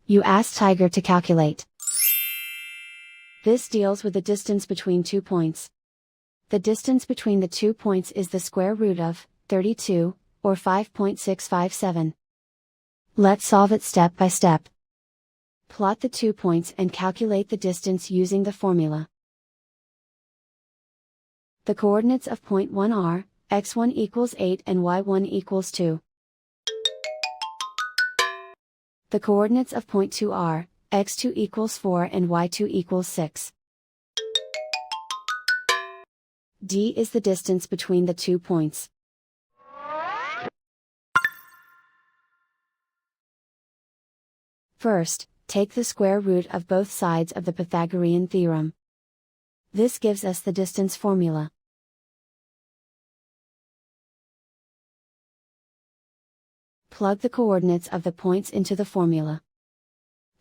You ask Tiger to calculate. This deals with the distance between 2 points. The distance between the 2 points is the square root of 32, or 5.657. Let's solve it step by step. Plot the 2 points and calculate the distance using the formula. The coordinates of point 1 are, x1 equals 8 and y1 equals 2. The coordinates of point 2 are, x2 equals 4 and y2 equals 6. D is the distance between the 2 points. First, take the square root of both sides of the Pythagorean theorem. This gives us the distance formula. Plug the coordinates of the points into the formula.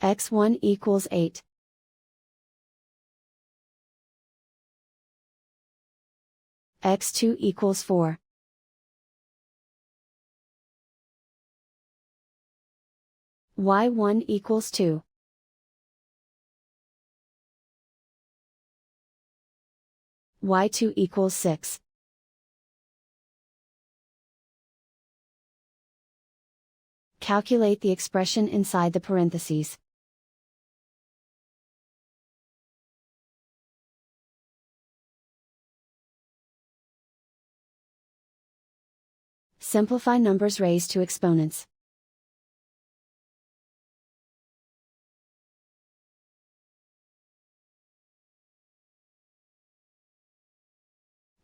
x1 equals 8. x2 equals 4. y1 equals 2. y2 equals 6. Calculate the expression inside the parentheses. Simplify numbers raised to exponents.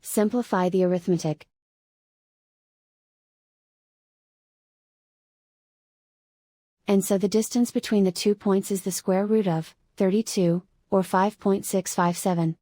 Simplify the arithmetic. And so the distance between the 2 points is the square root of 32, or 5.657.